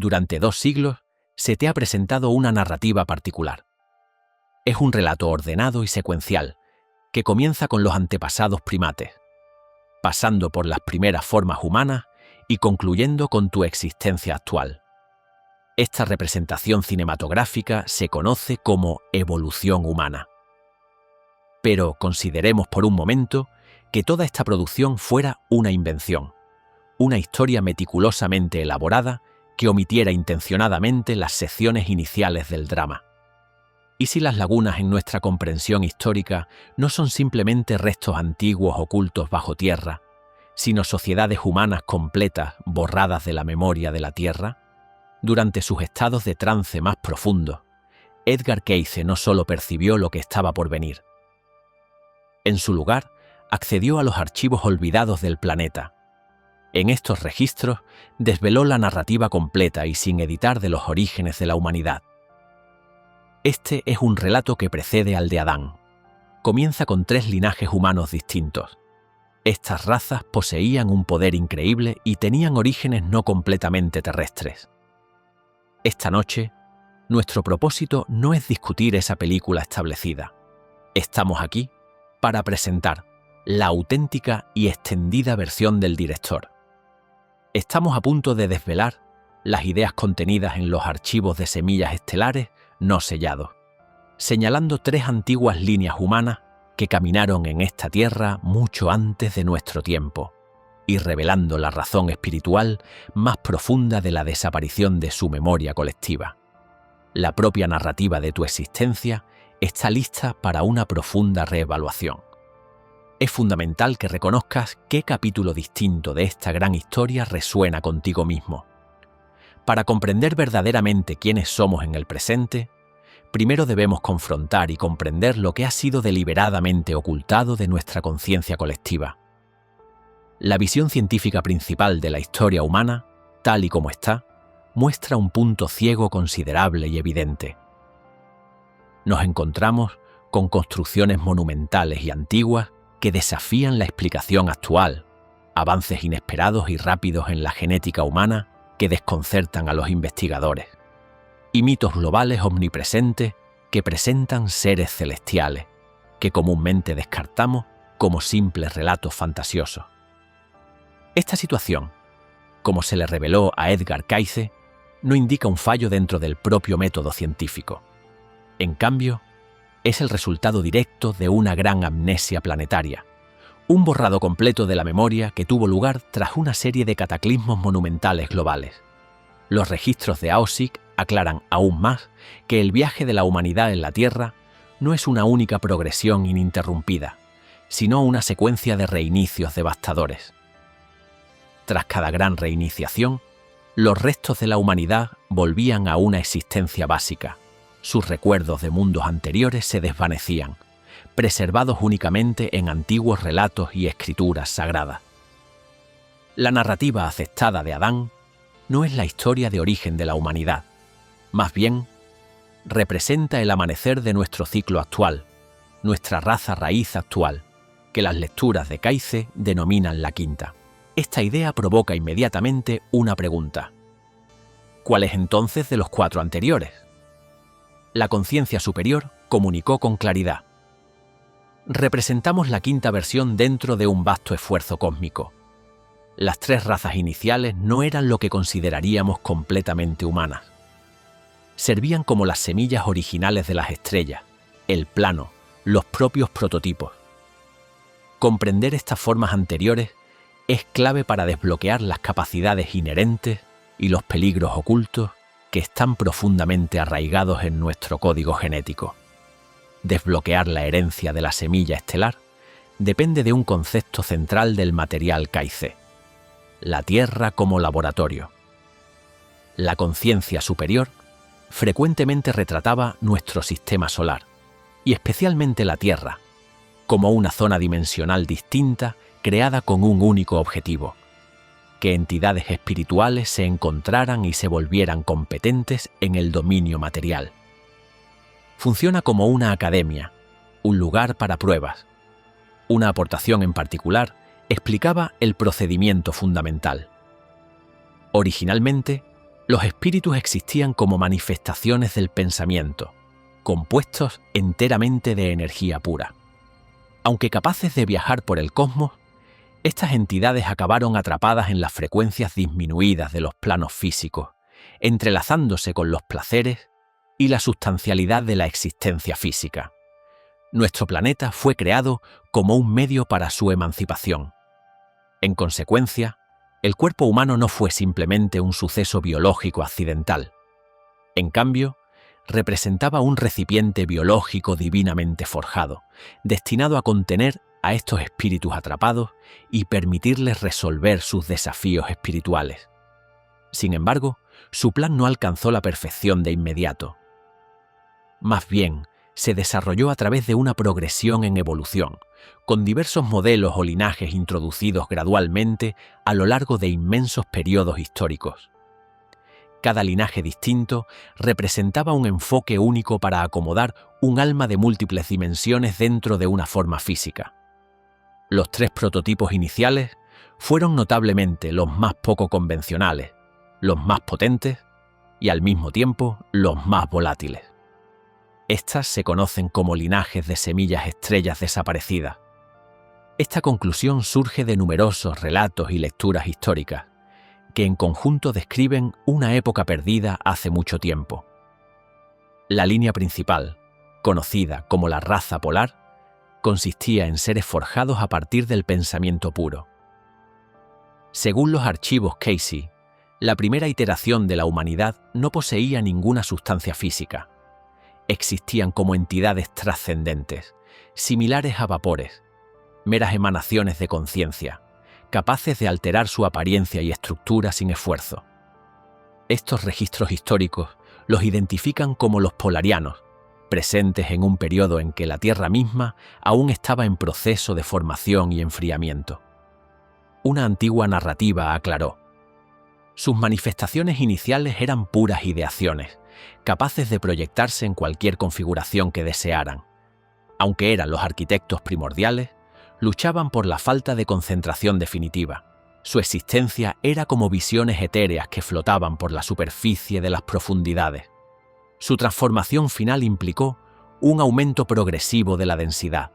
durante 2 siglos, se te ha presentado una narrativa particular. Es un relato ordenado y secuencial, que comienza con los antepasados primates, pasando por las primeras formas humanas y concluyendo con tu existencia actual. Esta representación cinematográfica se conoce como evolución humana. Pero consideremos por un momento que toda esta producción fuera una invención, una historia meticulosamente elaborada que omitiera intencionadamente las secciones iniciales del drama. ¿Y si las lagunas en nuestra comprensión histórica no son simplemente restos antiguos ocultos bajo tierra, sino sociedades humanas completas borradas de la memoria de la Tierra? Durante sus estados de trance más profundos, Edgar Cayce no solo percibió lo que estaba por venir. En su lugar, accedió a los archivos olvidados del planeta. En estos registros, desveló la narrativa completa y sin editar de los orígenes de la humanidad. Este es un relato que precede al de Adán. Comienza con 3 linajes humanos distintos. Estas razas poseían un poder increíble y tenían orígenes no completamente terrestres. Esta noche, nuestro propósito no es discutir esa película establecida. Estamos aquí para presentar la auténtica y extendida versión del director. Estamos a punto de desvelar las ideas contenidas en los archivos de semillas estelares no sellados, señalando 3 antiguas líneas humanas que caminaron en esta tierra mucho antes de nuestro tiempo, y revelando la razón espiritual más profunda de la desaparición de su memoria colectiva. La propia narrativa de tu existencia está lista para una profunda reevaluación. Es fundamental que reconozcas qué capítulo distinto de esta gran historia resuena contigo mismo. Para comprender verdaderamente quiénes somos en el presente, primero debemos confrontar y comprender lo que ha sido deliberadamente ocultado de nuestra conciencia colectiva. La visión científica principal de la historia humana, tal y como está, muestra un punto ciego considerable y evidente. Nos encontramos con construcciones monumentales y antiguas que desafían la explicación actual, avances inesperados y rápidos en la genética humana que desconcertan a los investigadores, y mitos globales omnipresentes que presentan seres celestiales, que comúnmente descartamos como simples relatos fantasiosos. Esta situación, como se le reveló a Edgar Cayce, no indica un fallo dentro del propio método científico. En cambio, es el resultado directo de una gran amnesia planetaria, un borrado completo de la memoria que tuvo lugar tras una serie de cataclismos monumentales globales. Los registros de Ausic aclaran aún más que el viaje de la humanidad en la Tierra no es una única progresión ininterrumpida, sino una secuencia de reinicios devastadores. Tras cada gran reiniciación, los restos de la humanidad volvían a una existencia básica. Sus recuerdos de mundos anteriores se desvanecían, preservados únicamente en antiguos relatos y escrituras sagradas. La narrativa aceptada de Adán no es la historia de origen de la humanidad, más bien representa el amanecer de nuestro ciclo actual, nuestra raza raíz actual, que las lecturas de Cayce denominan la quinta. Esta idea provoca inmediatamente una pregunta. ¿Cuál es entonces de los 4 anteriores? La conciencia superior comunicó con claridad. Representamos la quinta versión dentro de un vasto esfuerzo cósmico. Las 3 razas iniciales no eran lo que consideraríamos completamente humanas. Servían como las semillas originales de las estrellas, el plano, los propios prototipos. Comprender estas formas anteriores es clave para desbloquear las capacidades inherentes y los peligros ocultos que están profundamente arraigados en nuestro código genético. Desbloquear la herencia de la semilla estelar depende de un concepto central del material Cayce: la Tierra como laboratorio. La conciencia superior frecuentemente retrataba nuestro sistema solar, y especialmente la Tierra, como una zona dimensional distinta creada con un único objetivo: que entidades espirituales se encontraran y se volvieran competentes en el dominio material. Funciona como una academia, un lugar para pruebas. Una aportación en particular explicaba el procedimiento fundamental. Originalmente, Los espíritus existían como manifestaciones del pensamiento, compuestos enteramente de energía pura. Aunque capaces de viajar por el cosmos, estas entidades acabaron atrapadas en las frecuencias disminuidas de los planos físicos, entrelazándose con los placeres y la sustancialidad de la existencia física. Nuestro planeta fue creado como un medio para su emancipación. En consecuencia, el cuerpo humano no fue simplemente un suceso biológico accidental. En cambio, representaba un recipiente biológico divinamente forjado, destinado a contener a estos espíritus atrapados y permitirles resolver sus desafíos espirituales. Sin embargo, su plan no alcanzó la perfección de inmediato. Más bien, se desarrolló a través de una progresión en evolución, con diversos modelos o linajes introducidos gradualmente a lo largo de inmensos periodos históricos. Cada linaje distinto representaba un enfoque único para acomodar un alma de múltiples dimensiones dentro de una forma física. Los 3 prototipos iniciales fueron notablemente los más poco convencionales, los más potentes y al mismo tiempo los más volátiles. Estas se conocen como linajes de semillas estrellas desaparecidas. Esta conclusión surge de numerosos relatos y lecturas históricas, que en conjunto describen una época perdida hace mucho tiempo. La línea principal, conocida como la raza polar, consistía en seres forjados a partir del pensamiento puro. Según los archivos Casey, la primera iteración de la humanidad no poseía ninguna sustancia física. Existían como entidades trascendentes, similares a vapores, meras emanaciones de conciencia, capaces de alterar su apariencia y estructura sin esfuerzo. Estos registros históricos los identifican como los polarianos, presentes en un periodo en que la Tierra misma aún estaba en proceso de formación y enfriamiento. Una antigua narrativa aclaró: sus manifestaciones iniciales eran puras ideaciones, capaces de proyectarse en cualquier configuración que desearan. Aunque eran los arquitectos primordiales, luchaban por la falta de concentración definitiva. Su existencia era como visiones etéreas que flotaban por la superficie de las profundidades. Su transformación final implicó un aumento progresivo de la densidad.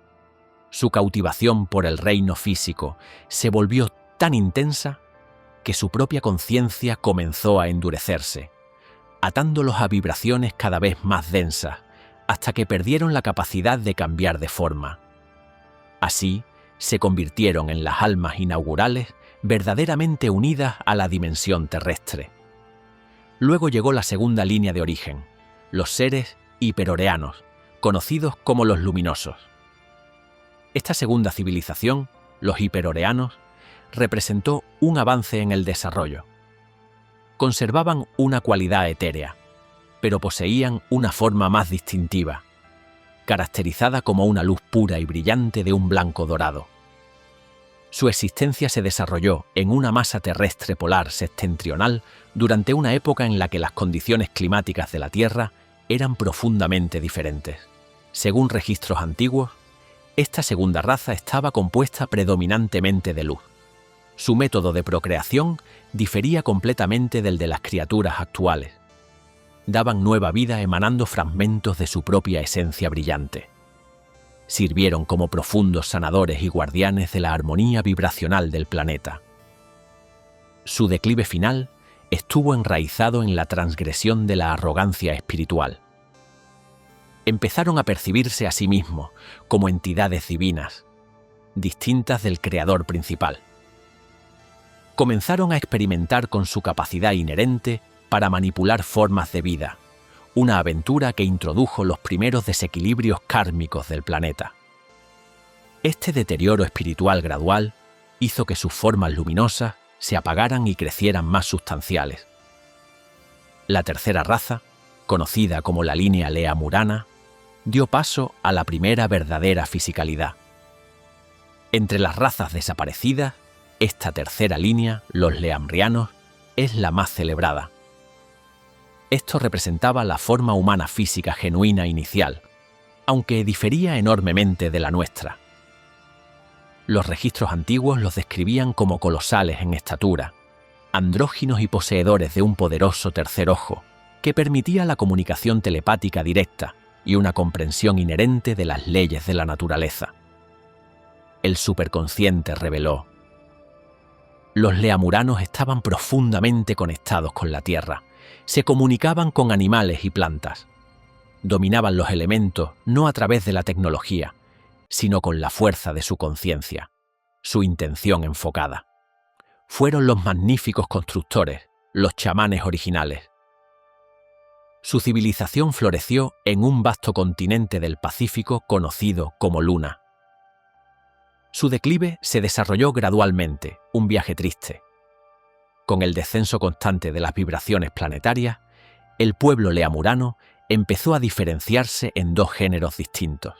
Su cautivación por el reino físico se volvió tan intensa que su propia conciencia comenzó a endurecerse, atándolos a vibraciones cada vez más densas, hasta que perdieron la capacidad de cambiar de forma. Así, se convirtieron en las almas inaugurales verdaderamente unidas a la dimensión terrestre. Luego llegó la segunda línea de origen, los seres hiperoreanos, conocidos como los luminosos. Esta segunda civilización, los hiperoreanos, representó un avance en el desarrollo. Conservaban una cualidad etérea, pero poseían una forma más distintiva, caracterizada como una luz pura y brillante de un blanco dorado. Su existencia se desarrolló en una masa terrestre polar septentrional durante una época en la que las condiciones climáticas de la Tierra eran profundamente diferentes. Según registros antiguos, esta segunda raza estaba compuesta predominantemente de luz. Su método de procreación difería completamente del de las criaturas actuales. Daban nueva vida emanando fragmentos de su propia esencia brillante. Sirvieron como profundos sanadores y guardianes de la armonía vibracional del planeta. Su declive final estuvo enraizado en la transgresión de la arrogancia espiritual. Empezaron a percibirse a sí mismos como entidades divinas, distintas del creador principal. Comenzaron a experimentar con su capacidad inherente para manipular formas de vida, una aventura que introdujo los primeros desequilibrios kármicos del planeta. Este deterioro espiritual gradual hizo que sus formas luminosas se apagaran y crecieran más sustanciales. La tercera raza, conocida como la línea Leamurana, dio paso a la primera verdadera fisicalidad. Entre las razas desaparecidas, esta tercera línea, los leamrianos, es la más celebrada. Esto representaba la forma humana física genuina inicial, aunque difería enormemente de la nuestra. Los registros antiguos los describían como colosales en estatura, andróginos y poseedores de un poderoso tercer ojo que permitía la comunicación telepática directa y una comprensión inherente de las leyes de la naturaleza. El superconsciente reveló: los leamuranos estaban profundamente conectados con la Tierra, se comunicaban con animales y plantas, dominaban los elementos no a través de la tecnología, sino con la fuerza de su conciencia, su intención enfocada. Fueron los magníficos constructores, los chamanes originales. Su civilización floreció en un vasto continente del Pacífico conocido como Luna. Su declive se desarrolló gradualmente, un viaje triste. Con el descenso constante de las vibraciones planetarias, el pueblo leamurano empezó a diferenciarse en dos géneros distintos.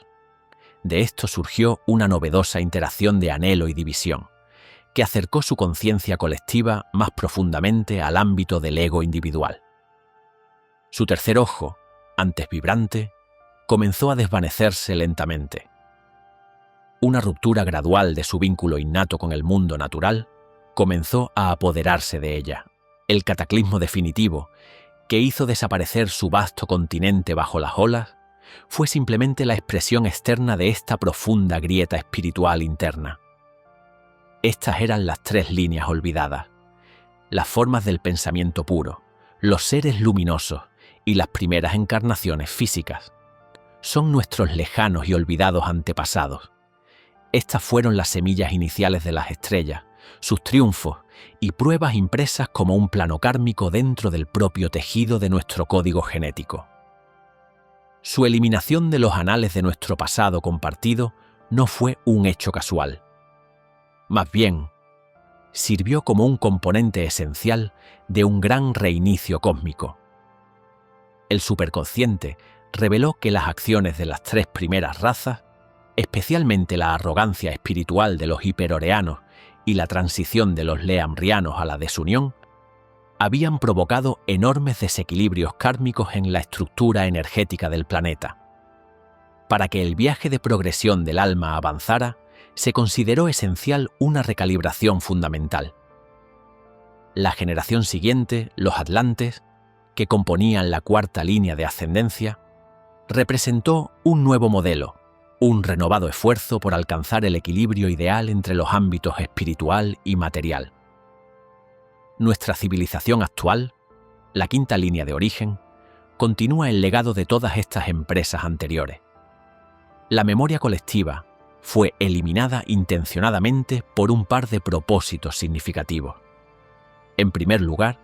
De esto surgió una novedosa interacción de anhelo y división, que acercó su conciencia colectiva más profundamente al ámbito del ego individual. Su tercer ojo, antes vibrante, comenzó a desvanecerse lentamente. Una ruptura gradual de su vínculo innato con el mundo natural comenzó a apoderarse de ella. El cataclismo definitivo, que hizo desaparecer su vasto continente bajo las olas, fue simplemente la expresión externa de esta profunda grieta espiritual interna. Estas eran las tres líneas olvidadas, las formas del pensamiento puro, los seres luminosos y las primeras encarnaciones físicas. Son nuestros lejanos y olvidados antepasados. Estas fueron las semillas iniciales de las estrellas, sus triunfos y pruebas impresas como un plano kármico dentro del propio tejido de nuestro código genético. Su eliminación de los anales de nuestro pasado compartido no fue un hecho casual. Más bien, sirvió como un componente esencial de un gran reinicio cósmico. El superconsciente reveló que las acciones de las tres primeras razas, especialmente la arrogancia espiritual de los hiperoreanos y la transición de los leamrianos a la desunión, habían provocado enormes desequilibrios kármicos en la estructura energética del planeta. Para que el viaje de progresión del alma avanzara, se consideró esencial una recalibración fundamental. La generación siguiente, los Atlantes, que componían la cuarta línea de ascendencia, representó un nuevo modelo, un renovado esfuerzo por alcanzar el equilibrio ideal entre los ámbitos espiritual y material. Nuestra civilización actual, la quinta línea de origen, continúa el legado de todas estas empresas anteriores. La memoria colectiva fue eliminada intencionadamente por un par de propósitos significativos. En primer lugar,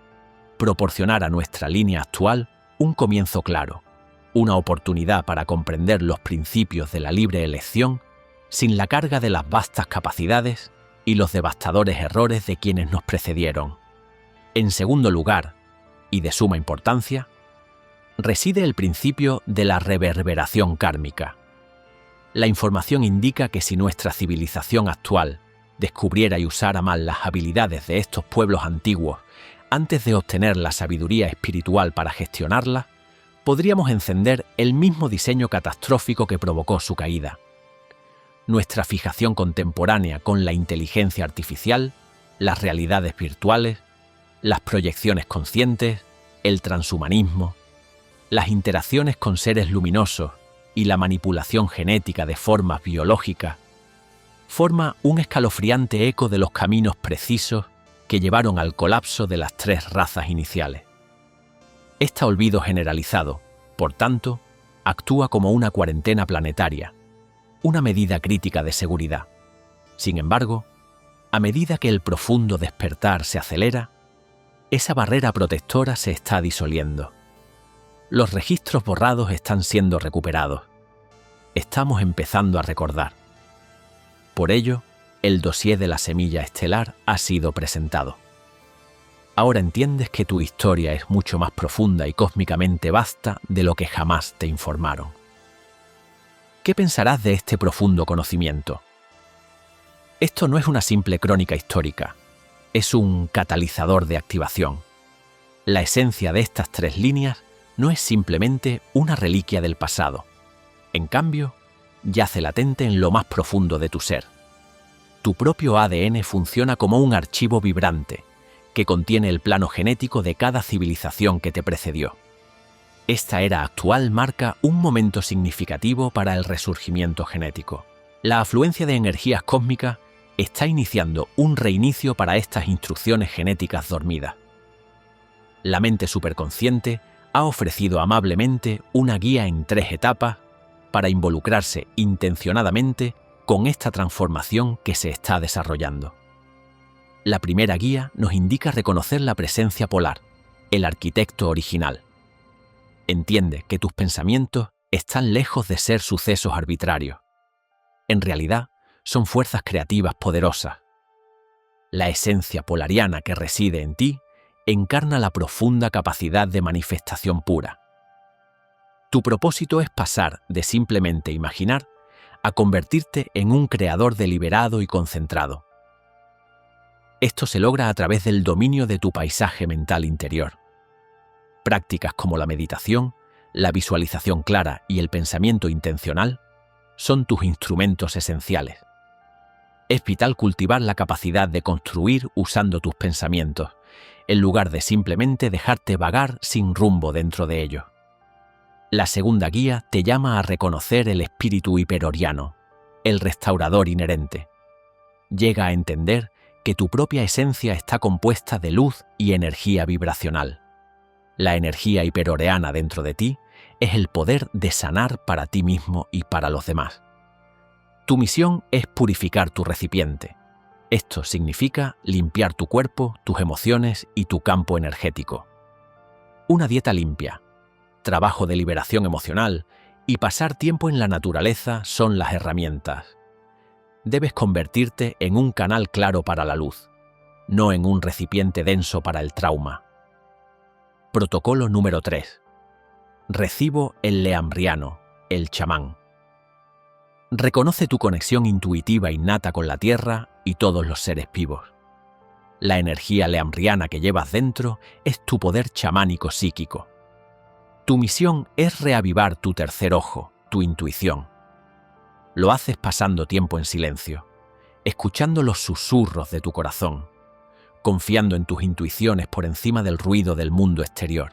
proporcionar a nuestra línea actual un comienzo claro, una oportunidad para comprender los principios de la libre elección sin la carga de las vastas capacidades y los devastadores errores de quienes nos precedieron. En segundo lugar, y de suma importancia, reside el principio de la reverberación kármica. La información indica que si nuestra civilización actual descubriera y usara mal las habilidades de estos pueblos antiguos antes de obtener la sabiduría espiritual para gestionarla, podríamos encender el mismo diseño catastrófico que provocó su caída. Nuestra fijación contemporánea con la inteligencia artificial, las realidades virtuales, las proyecciones conscientes, el transhumanismo, las interacciones con seres luminosos y la manipulación genética de formas biológicas, forma un escalofriante eco de los caminos precisos que llevaron al colapso de las tres razas iniciales. Este olvido generalizado, por tanto, actúa como una cuarentena planetaria, una medida crítica de seguridad. Sin embargo, a medida que el profundo despertar se acelera, esa barrera protectora se está disolviendo. Los registros borrados están siendo recuperados. Estamos empezando a recordar. Por ello, el dossier de la semilla estelar ha sido presentado. Ahora entiendes que tu historia es mucho más profunda y cósmicamente vasta de lo que jamás te informaron. ¿Qué pensarás de este profundo conocimiento? Esto no es una simple crónica histórica, es un catalizador de activación. La esencia de estas tres líneas no es simplemente una reliquia del pasado. En cambio, yace latente en lo más profundo de tu ser. Tu propio ADN funciona como un archivo vibrante, que contiene el plano genético de cada civilización que te precedió. Esta era actual marca un momento significativo para el resurgimiento genético. La afluencia de energías cósmicas está iniciando un reinicio para estas instrucciones genéticas dormidas. La mente superconsciente ha ofrecido amablemente una guía en 3 etapas para involucrarse intencionadamente con esta transformación que se está desarrollando. La primera guía nos indica reconocer la presencia polar, el arquitecto original. Entiende que tus pensamientos están lejos de ser sucesos arbitrarios. En realidad, son fuerzas creativas poderosas. La esencia polariana que reside en ti encarna la profunda capacidad de manifestación pura. Tu propósito es pasar de simplemente imaginar a convertirte en un creador deliberado y concentrado. Esto se logra a través del dominio de tu paisaje mental interior. Prácticas como la meditación, la visualización clara y el pensamiento intencional son tus instrumentos esenciales. Es vital cultivar la capacidad de construir usando tus pensamientos, en lugar de simplemente dejarte vagar sin rumbo dentro de ellos. La segunda guía te llama a reconocer el espíritu hiperoriano, el restaurador inherente. Llega a entender que tu propia esencia está compuesta de luz y energía vibracional. La energía hiperoreana dentro de ti es el poder de sanar para ti mismo y para los demás. Tu misión es purificar tu recipiente. Esto significa limpiar tu cuerpo, tus emociones y tu campo energético. Una dieta limpia, trabajo de liberación emocional y pasar tiempo en la naturaleza son las herramientas. Debes convertirte en un canal claro para la luz, no en un recipiente denso para el trauma. Protocolo número 3. Recibo el leambriano, el chamán. Reconoce tu conexión intuitiva innata con la tierra y todos los seres vivos. La energía leambriana que llevas dentro es tu poder chamánico psíquico. Tu misión es reavivar tu tercer ojo, tu intuición. Lo haces pasando tiempo en silencio, escuchando los susurros de tu corazón, confiando en tus intuiciones por encima del ruido del mundo exterior.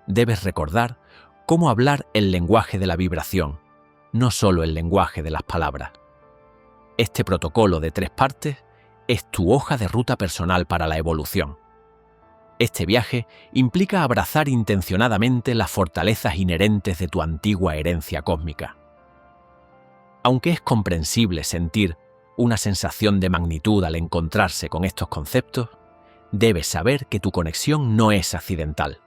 Debes recordar cómo hablar el lenguaje de la vibración, no solo el lenguaje de las palabras. Este protocolo de 3 partes es tu hoja de ruta personal para la evolución. Este viaje implica abrazar intencionadamente las fortalezas inherentes de tu antigua herencia cósmica. Aunque es comprensible sentir una sensación de magnitud al encontrarse con estos conceptos, debes saber que tu conexión no es accidental.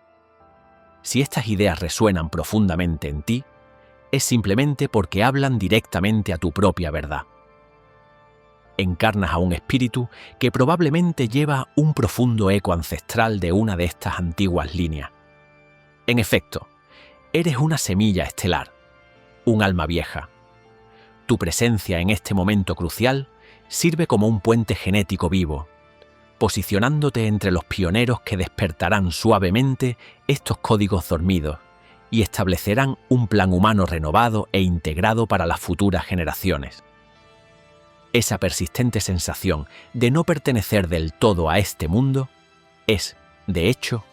Si estas ideas resuenan profundamente en ti, es simplemente porque hablan directamente a tu propia verdad. Encarnas a un espíritu que probablemente lleva un profundo eco ancestral de una de estas antiguas líneas. En efecto, eres una semilla estelar, un alma vieja. Tu presencia en este momento crucial sirve como un puente genético vivo, posicionándote entre los pioneros que despertarán suavemente estos códigos dormidos y establecerán un plan humano renovado e integrado para las futuras generaciones. Esa persistente sensación de no pertenecer del todo a este mundo es, de hecho,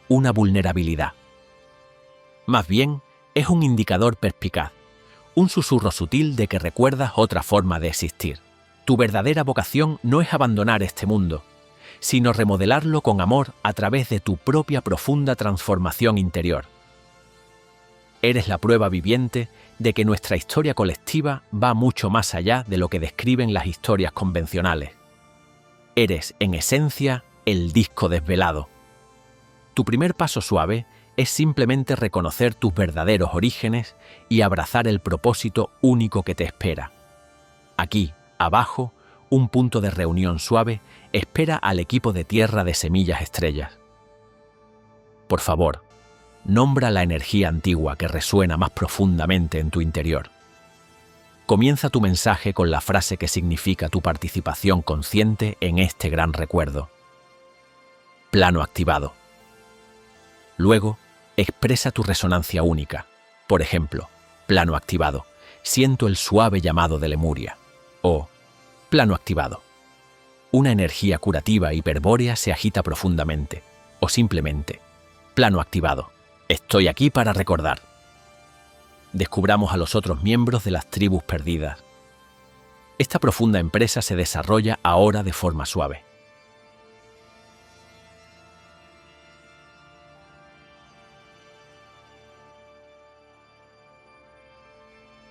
una vulnerabilidad. Más bien, es un indicador perspicaz, un susurro sutil de que recuerdas otra forma de existir. Tu verdadera vocación no es abandonar este mundo, sino remodelarlo con amor a través de tu propia profunda transformación interior. Eres la prueba viviente de que nuestra historia colectiva va mucho más allá de lo que describen las historias convencionales. Eres, en esencia, el disco desvelado. Tu primer paso suave es simplemente reconocer tus verdaderos orígenes y abrazar el propósito único que te espera. Aquí, abajo, un punto de reunión suave espera al equipo de Tierra de Semillas Estrellas. Por favor, nombra la energía antigua que resuena más profundamente en tu interior. Comienza tu mensaje con la frase que significa tu participación consciente en este gran recuerdo. Plano activado. Luego, expresa tu resonancia única. Por ejemplo, plano activado. Siento el suave llamado de Lemuria. O plano activado. Una energía curativa hiperbórea se agita profundamente, o simplemente, plano activado. Estoy aquí para recordar. Descubramos a los otros miembros de las tribus perdidas. Esta profunda empresa se desarrolla ahora de forma suave.